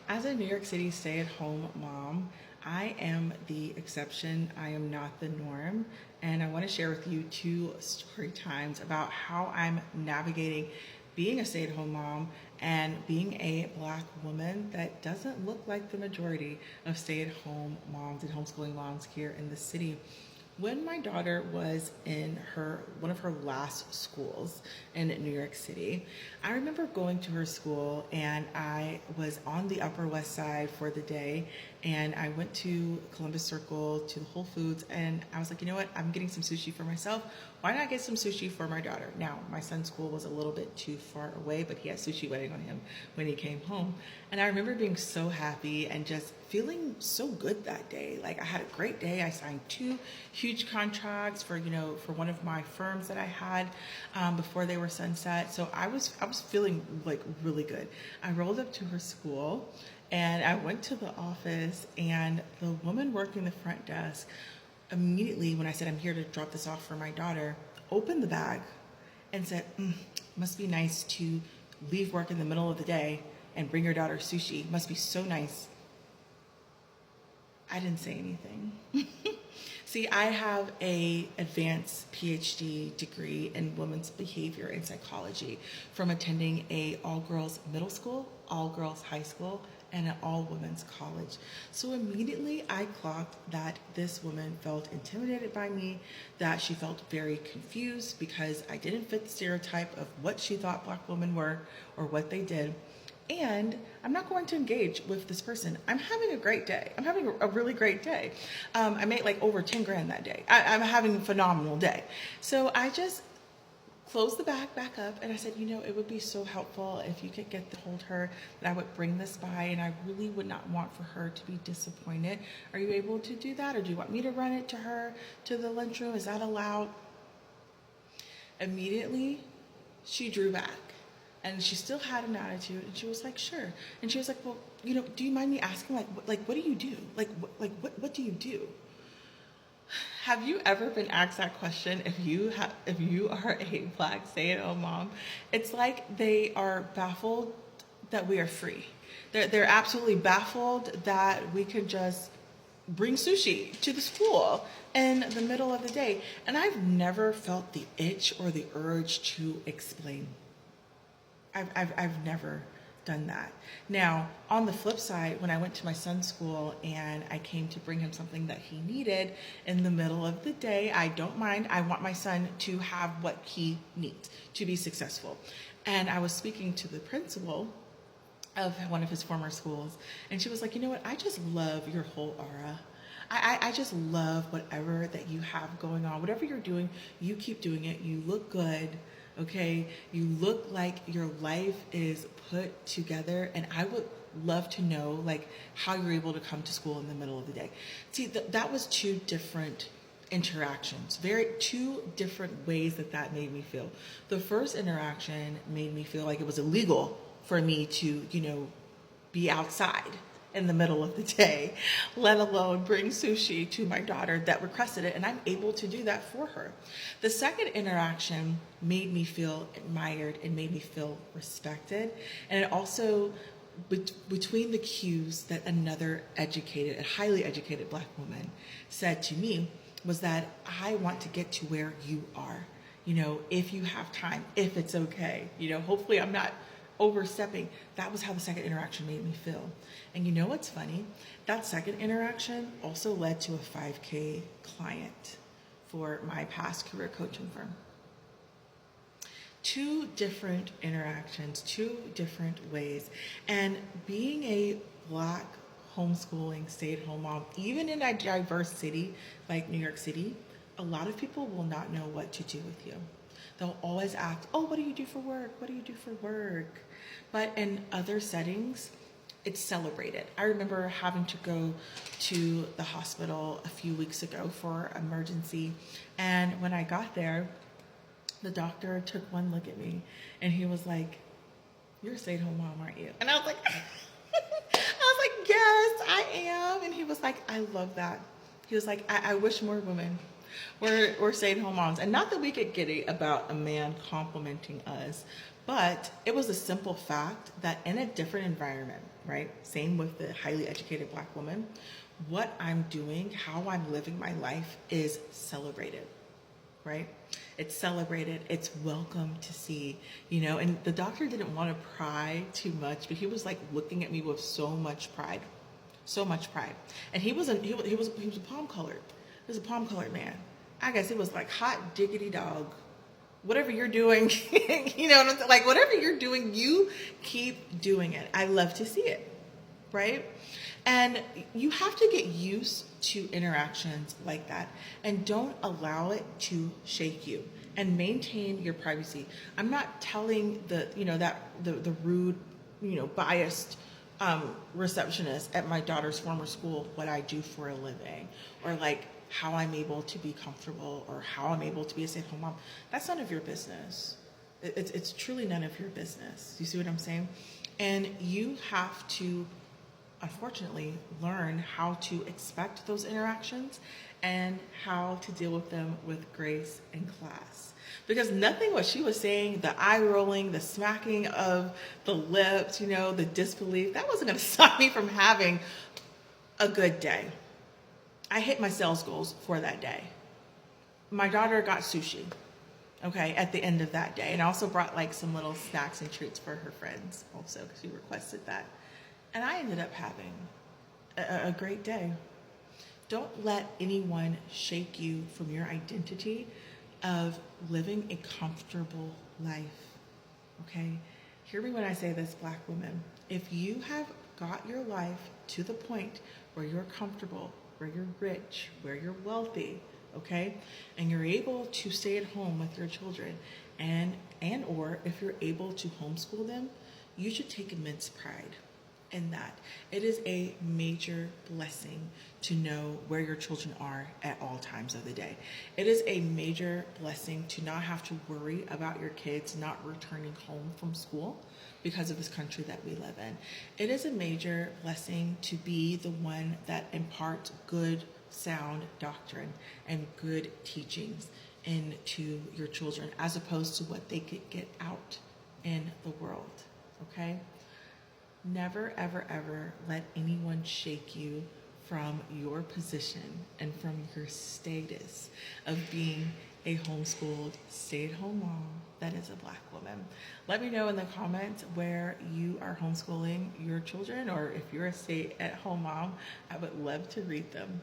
As a New York City stay-at-home mom, I am the exception. I am not the norm. And I want to share with you two story times about how I'm navigating being a stay-at-home mom and being a Black woman that doesn't look like the majority of stay-at-home moms and homeschooling moms here in the city. When my daughter was in one of her last schools in New York City, I remember going to her school, and I was on the Upper West Side for the day, and I went to Columbus Circle to the Whole Foods, and I was like, you know what, I'm getting some sushi for myself. Why not get some sushi for my daughter? Now, my son's school was a little bit too far away, but he had sushi waiting on him when he came home. And I remember being so happy and just feeling so good that day. Like, I had a great day. I signed two huge contracts for one of my firms that I had before they were sunset. So I was feeling like really good. I rolled up to her school and I went to the office, and the woman working the front desk immediately, when I said I'm here to drop this off for my daughter, opened the bag and said, must be nice to leave work in the middle of the day and bring your daughter sushi. Must be so nice. I didn't say anything. See, I have a advanced PhD degree in women's behavior and psychology from attending a all-girls middle school, all-girls high school, and an all-women's college. So immediately I clocked that this woman felt intimidated by me, that she felt very confused because I didn't fit the stereotype of what she thought Black women were or what they did. And I'm not going to engage with this person. I'm having a great day. I'm having a really great day. I made like over 10 grand that day. I'm having a phenomenal day. So I just closed the bag back up and I said, it would be so helpful if you could hold her, that I would bring this by, and I really would not want for her to be disappointed. Are you able to do that? Or do you want me to run it to her to the lunchroom? Is that allowed? Immediately, she drew back. And she still had an attitude, and she was like, sure. And she was like, well, do you mind me asking, what do you do? What do you do? Have you ever been asked that question if you are a Black stay-at-home mom? It's like they are baffled that we are free. They're absolutely baffled that we could just bring sushi to the school in the middle of the day. And I've never felt the itch or the urge to explain. I've never done that. Now, on the flip side, when I went to my son's school and I came to bring him something that he needed in the middle of the day, I don't mind. I want my son to have what he needs to be successful. And I was speaking to the principal of one of his former schools, and she was like, you know what, I just love your whole aura. I just love whatever that you have going on. Whatever you're doing, you keep doing it. You look good. Okay, you look like your life is put together, and I would love to know how you're able to come to school in the middle of the day. See, that was two different interactions, two different ways that made me feel. The first interaction made me feel like it was illegal for me to, be outside in the middle of the day, let alone bring sushi to my daughter that requested it, and I'm able to do that for her. The second interaction made me feel admired and made me feel respected, and it also, between the cues that another a highly educated Black woman said to me, was that I want to get to where you are, if you have time, if it's okay, hopefully I'm not overstepping. That was how the second interaction made me feel. And you know what's funny? That second interaction also led to a 5K client for my past career coaching firm. Two different interactions, two different ways. And being a Black homeschooling stay-at-home mom, even in a diverse city like New York City, a lot of people will not know what to do with you. They'll always ask, oh, what do you do for work? What do you do for work? But in other settings, it's celebrated. I remember having to go to the hospital a few weeks ago for emergency. And when I got there, the doctor took one look at me and he was like, you're a stay-at-home mom, aren't you? And I was like, yes, I am. And he was like, I love that. He was like, I wish more women were stay-at-home moms. And not that we get giddy about a man complimenting us, but it was a simple fact that in a different environment, right? Same with the highly educated Black woman. What I'm doing, how I'm living my life is celebrated, right? It's celebrated. It's welcome to see, and the doctor didn't want to pry too much, but he was like looking at me with so much pride, so much pride. And he was a palm colored. He was a palm colored man. I guess it was like hot diggity dog. Whatever you're doing, what I'm saying? Like whatever you're doing, you keep doing it. I love to see it, right? And you have to get used to interactions like that and don't allow it to shake you and maintain your privacy. I'm not telling the rude, biased receptionist at my daughter's former school what I do for a living or like how I'm able to be comfortable or how I'm able to be a stay-at-home mom. That's none of your business. It's truly none of your business. You see what I'm saying? And you have to, unfortunately, learn how to expect those interactions and how to deal with them with grace and class. Because nothing what she was saying, the eye rolling, the smacking of the lips, the disbelief, that wasn't going to stop me from having a good day. I hit my sales goals for that day. My daughter got sushi, okay, at the end of that day. And I also brought like some little snacks and treats for her friends also because she requested that. And I ended up having a great day. Don't let anyone shake you from your identity of living a comfortable life, okay? Hear me when I say this, Black women. If you have got your life to the point where you're comfortable, where you're rich, where you're wealthy, okay? And you're able to stay at home with your children and or if you're able to homeschool them, you should take immense pride in that. It is a major blessing to know where your children are at all times of the day. It is a major blessing to not have to worry about your kids not returning home from school because of this country that we live in. It is a major blessing to be the one that imparts good, sound doctrine and good teachings into your children as opposed to what they could get out in the world, okay? Never, ever, ever let anyone shake you from your position and from your status of being a homeschooled, stay-at-home mom that is a Black woman. Let me know in the comments where you are homeschooling your children, or if you're a stay-at-home mom, I would love to read them.